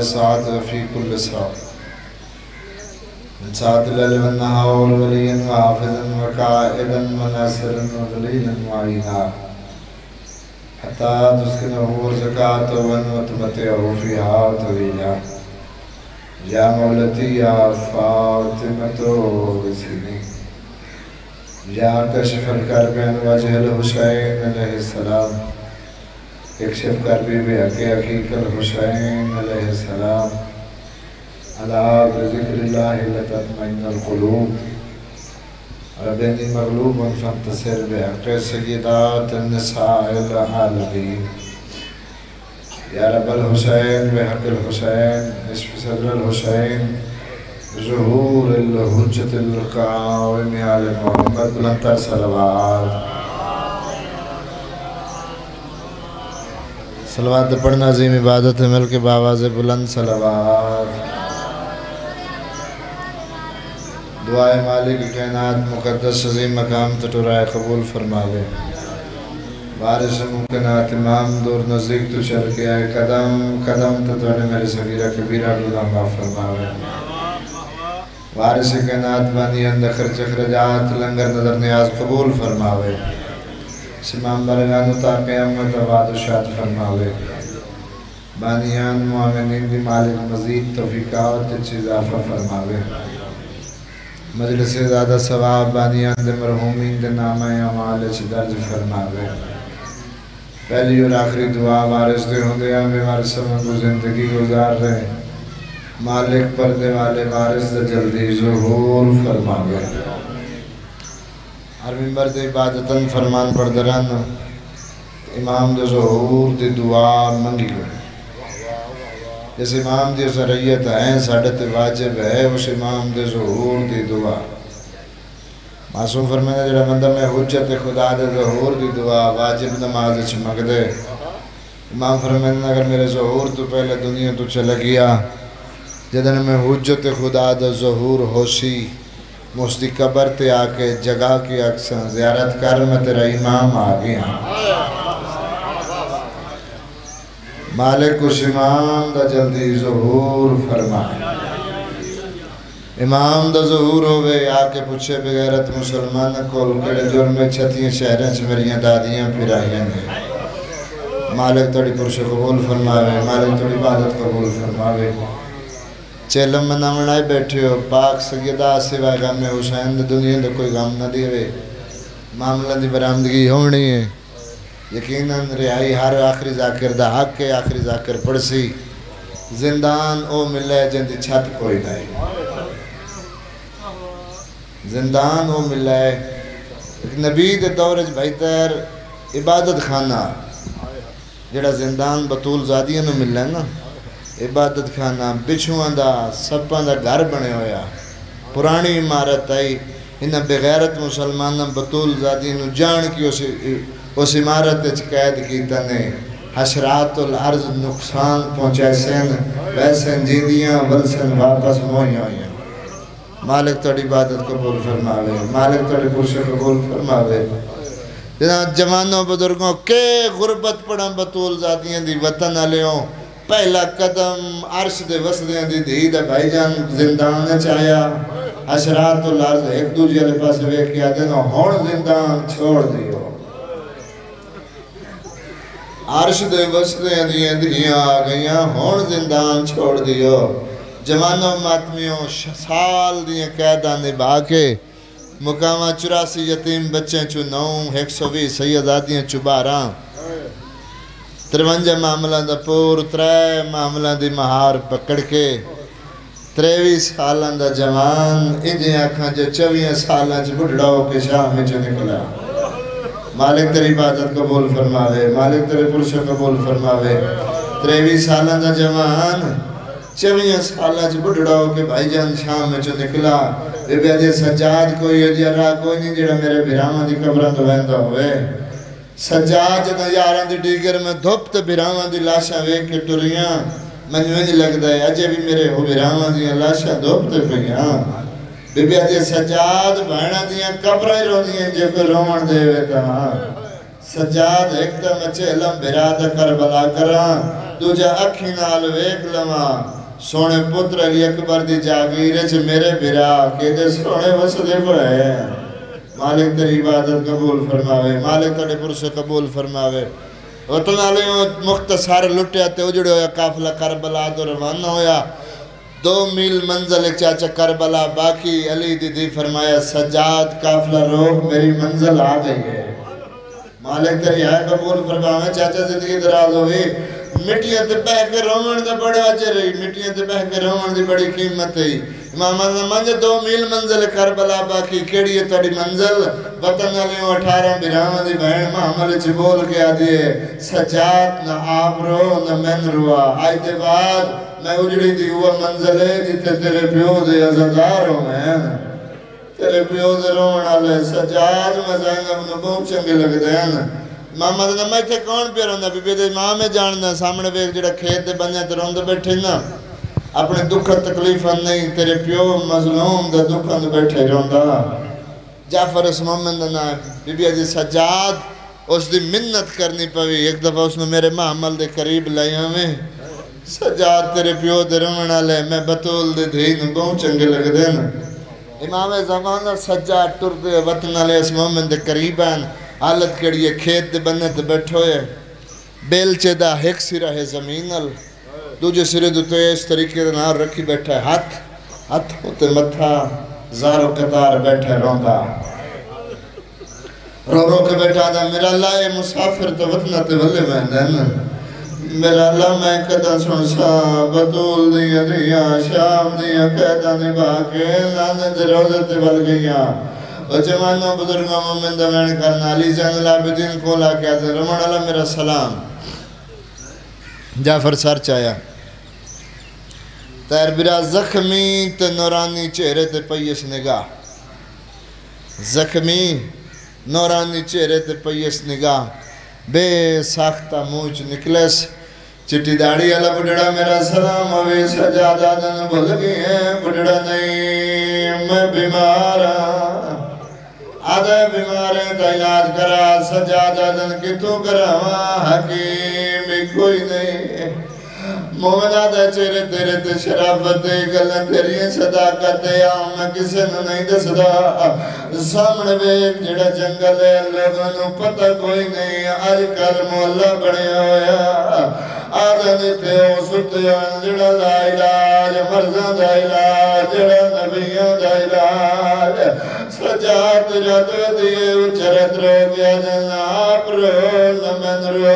سعد في كل ساعة من ساعة الليل والنهار وليا وحافظا وقائدا وناصرا وظليلا معينا حتى تسكنه زكاة وتمتعه فيها طويلا يا مولتي يا فاطمة بسني يا كشف الكرب عن وجه الحسين علیہ السلام اکشف کربی بحق حقیق الحسین علیہ السلام علا بذکر اللہ لتطمئن القلوب ربنی مغلوب فانتصر بحق سیدات النساء العالمین یا رب الحسین بحق الحسین اشف صدر الحسین ظہور الحجت القائم علی محمد بلندتر صلوات صلوات پڑھنا عظیم عبادت ہے مل کے باواز بلند صلوات دعائے مالک کائنات مقدس عظیم مقام تٹورائے قبول فرماوے بارش ممکنات امام دور نزدیک تو چل کے آئے قدم قدم تتوڑے میرے صغیرہ کبیرہ گناہ معاف فرماوے وارث کائنات بانی اندر خرچ اخرجات لنگر نظر نیاز قبول فرماوے سمام برگانو تا قیامت آباد و شاد فرماوے بانیان معاملین دی مالک مزید توفیقات چیز آفا فرماوے مجلس زیادہ ثواب بانیان دی مرحومین دی نامہ اعمال چی درج فرماوے پہلی اور آخری دعا وارث دے ہوں دے ہمیں وارث منگو زندگی گزار رہے مالک پردے والے وارث دے جلدی ظہور فرماوے ہر ممبر دے عبادتاً فرمان پردران امام دے ظہور دے دعا منگی گئے جس امام دے ذریعت ہیں ساڑت واجب ہے اس امام دے ظہور دے دعا معصوم فرمانے جڑا بندہ میں حجت خدا دے ظہور دے دعا واجب نماز چمک دے امام فرمانے اگر میرے ظہور تو پہلے دنیا تو چلا گیا جدن میں حجت خدا دے ظہور ہوشی مستی قبر تے آکے جگہ کی اکثر زیارت کر میں تیرا امام آگیا مالک اس امام دا جلدی ظہور فرمائے امام دا ظہور ہوئے آکے پوچھے بغیرت مسلمان کول کڑے جرم چھتیاں شہریں سے میریاں دادیاں پھرائیاں نے مالک توڑی پرش قبول فرماوے مالک توڑی عبادت قبول فرماوے چیلم میں نامنائے بیٹھے ہو پاک سیدہ سوائے غم میں حسین دنیا دے کوئی غم نہ دیوے معاملہ دی برامدگی ہونی ہے یقیناً رہائی ہر آخری ذاکر دا حق کے آخری ذاکر پڑسی زندان او ملے جن دی چھت کوئی نہیں زندان او ملے ایک نبی دے دورج بہتر عبادت خانہ جڑا زندان بطول زادیاں نو ملے نا عبادت خانہ بچھوان دا سپان دا گھر بنے ہویا پرانی عمارت آئی انہا بغیرت مسلمان بطول زادی نو جان کی اس عمارت قید کی تنے حشرات الارض نقصان پہنچائے سین ویسن جیدیاں ولسن واپس موئی ہوئیں مالک توڑی عبادت قبول فرماوے مالک توڑی پرش قبول فرماوے جنہاں جوانوں بزرگوں کے غربت پڑھاں بطول زادیاں دی وطن علیوں پہلا قدم عرش دے وسدیاں دی دھی دا بھائی جان زندان چاہیا حشرات الارض ایک دوجی علی پاس ویک کیا دینا ہون زندان چھوڑ دیو عرش دے وسدیاں دھیاں آگئیاں ہون زندان چھوڑ دیو جوانوں ماتمیوں سال دیاں قیدہ نبھا کے مقامہ 84 یتیم بچیں چو 9 120 سیدادیاں چو 12 53 معاملہ دا پور 3 معاملہ دی مہار پکڑ کے 23 سالان دا جوان انجھیں آکھاں جو 24 سالان چھ بڑھڑاؤ کے شاہ میں چھ نکلا مالک تیری عبادت قبول فرماوے مالک تیری پرش قبول فرماوے 23 سالان دا جوان 24 سالان چھ بڑھڑاؤ کے بھائی جان شاہ میں چھ نکلا بے بیدے سجاد کوئی اجیرہ کوئی نہیں جڑا میرے بھیرامہ دی قبران تو ویندہ ہوئے سجاد جدہ یاران دی ڈیگر میں دھوپت بیرامہ دی لاشاں ویک کے ٹوریاں منویں نہیں لگ دائے اجے بھی میرے ہو بیرامہ دی لاشاں دھوپت پہیاں بی بی آجے سجاد بہنہ دیاں قبریں رو دیاں جو کو رومن دے ہوئے تھا سجاد ایک تا مچے علم برادہ کربلا کراں دوجا اکھی نال ویکھ لواں سونے پتر علی اکبر دی جاگیر چ میرے بھرا کہ دے سونے وسدے پڑے مالک تیری عبادت قبول فرماوے مالک تیرے پرسے قبول فرماوے وطن علیوں مختصر لٹیا تے اجڑے ہویا قافلہ کربلا دو روانہ ہویا 2 میل منزل ایک چاچا کربلا باقی علی دی فرمایا سجاد قافلہ روک میری منزل آ گئی ہے مالک تیری آئے قبول فرماوے چاچا زندگی دراز ہوئی مٹیاں تے بہ کے رومن دا بڑا اجر رہی مٹیاں تے بہ کے رومن دی بڑی قیمت ہے امام اعظم مانجے 2 میل منزل کربلا باقی کیڑی ہے تاری منزل وطن علیوں 18 براہم دی بہن محمل چھ بول کے آدھئے سجاد نہ آپ رو نہ من روا آج دے بعد میں اجڑی دی ہوا منزل ہے جتے تیرے پیو دے عزدار ہوں میں تیرے پیو دے رومن علیہ سجاد میں زینب نہ بہت چنگے لگ دے ہیں ماما دے میں تھے کون پہ روندہ بی بی دے ماں میں جاننا سامنے بیک جڑا کھیت دے بنیا تے روندہ بیٹھے نا اپنے دکھا تکلیفہ نہیں تیرے پیو مظلوم دے دکھا دے بیٹھے روندہ جعفر اس مومن دے نا بی بی عزیز سجاد اس دی منت کرنی پوی ایک دفعہ اس نے میرے محمل دے قریب لائیا میں سجاد تیرے پیو دے رونا لے میں بطول دے دھین بہت چنگے لگ دے نا امام زمانہ سجاد ٹر دے وطن علیہ اس مومن دے قریب ہیں حالت کڑی ہے کھیت دے بننے تے بیٹھو ہے بیلچے دا ایک سرہ ہے زمینل دوجہ سرہ دو تو اس طریقے دے نار رکھی بیٹھا ہے ہاتھ ہوتے متھا زارو قطار بیٹھے روندہ رو کے بیٹھا دا میرا اللہ اے مسافر تو وطنہ تے بھلے میں دین میرا اللہ میں قدر سن سا بطول دیا دیا شام دیا قیدہ نبا کے لانے دے روزے تے بل گیا جوانوں بزرگوں مومن دوین کرنا علی زین العابدین کو لا کے آتے رمان اللہ میرا سلام جعفر سر چایا تیر برا زخمی تے نورانی چہرے تے پیس نگاہ زخمی نورانی چہرے تے پیس نگاہ بے ساختہ موچ نکلس چٹی داڑی اللہ بڑھڑا میرا سلام ہوئی سجادہ دن بھل گئی ہیں بڑھڑا نہیں میں بیمارا آدھے بیماریں تا علاج کرا سجادہ دن کی تو کراواں حکیم کوئی نہیں مومن آدھے چہرے تیرے تے شرافت دے گلن تیری صداقت دے آؤں میں کسے نو نہیں دسدا سامنے بیک جڑا جنگل ہے لوگوں نو پتہ کوئی نہیں آج کل مولا بڑے ہویا آدھے نیتے ہو ستے ہیں جڑا لا علاج مرزان دا علاج جڑا نبیان دا علاج سجاد جاتو دیئے اچرت رو گیا جنا آپ رو نمن رو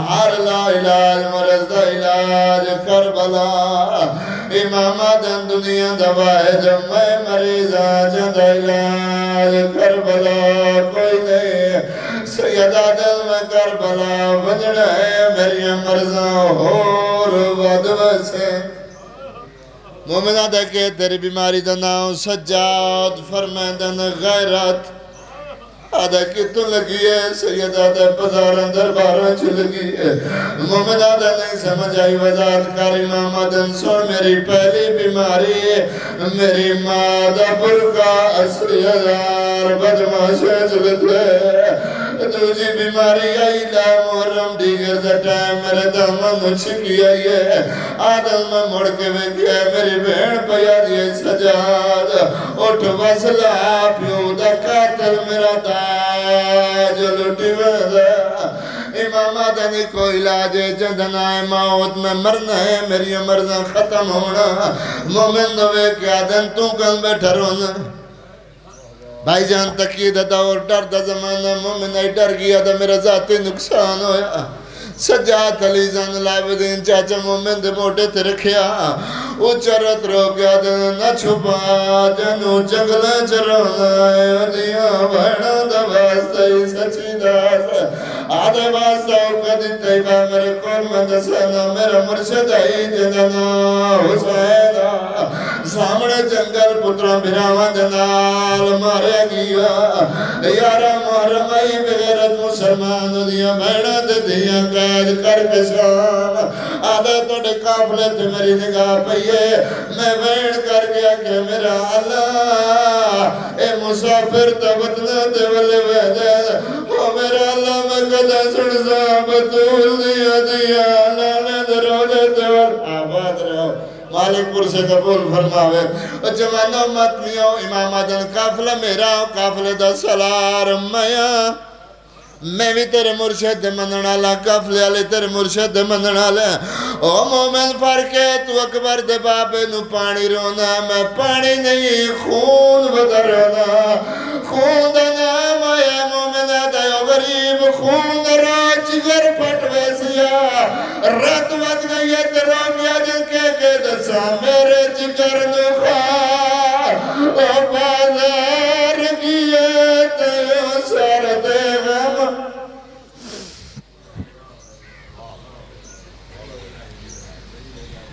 ہر لا علاج مرز دا علاج کربلا امام آدن دنیا دوائے جب میں مریضا جن دا علاج کربلا کوئی نہیں سید آدن میں کربلا بجڑا ہے میری مرزاں اور ودو سے مومنہ دے کہ تیری بیماری دا ناؤ سجاد فرمیدن غیرت آدھا کتوں لگی ہے سید آدھا پزاران درباران چھ لگی ہے مومن آدھا نہیں سمجھ آئی وزاد کاری امام آدھن سن میری پہلی بیماری میری مادہ برکا 80,000 بدماشے چلتے دوجی بیماری آئی لا محرم دیگر دا ٹائم میرے دامن نچکی آئی ہے آدھل میں مڑ کے ویکھے میری بہن پیا دیئے سجاد اٹھ وصلہ پیو دا قاتل میرا تاج لٹی ویدہ امام آدھنی کو علاج جندنا ہے موت میں مرنا ہے میری مرزاں ختم ہونا مومن دوے کہ آدھن تو کن بیٹھا رونا بھائی جان تقید دور ڈر دا زمانہ مومن آئی ڈر گیا دا میرا ذاتی نقصان ہویا سجاد علی زن العابدین چاچا مومن دے موٹے تے رکھیا اچرت رو گیا دے نہ چھپا جنو جنگلیں چرونا ہے دیاں بھڑا دا واسطہ ہی سچی داسا آدھے واسطہ اوکا دیتے ہی با میرے کون مدسنا میرا مرشد آئی جننا حسینہ سامنے جنگل پتروں بھراوان جنال مارے گیا یارا محرم آئی بغیرت مسلمان دیا بھڑا دے دیا قید کر کے شام آدھے توڑے کافلے تے میری نگاہ پئیے میں وین کر گیا کہ میرا اللہ اے مسافر تا وطنہ تے والے ویدے او میرا اللہ میں گدا سڑسا بطول دیا دیا نانے دروجے تیور آباد رہو مالک پور سے قبول فرماوے جوانو مت لیو امام آدن قافلہ میرا قافلہ دا سلار میاں میں بھی تیرے مرشد مننا لا قافلے والے تیرے مرشد مننا لا او مومن فرق ہے تو اکبر دے بابے نو پانی رونا میں پانی نہیں خون بدر رونا خون دا نام آیا مومن آدھا غریب خون دا راج گر پھٹ ویسیا رات وقت گئی ہے تیرا میا جن کے دسا میرے جگر نو خواہ او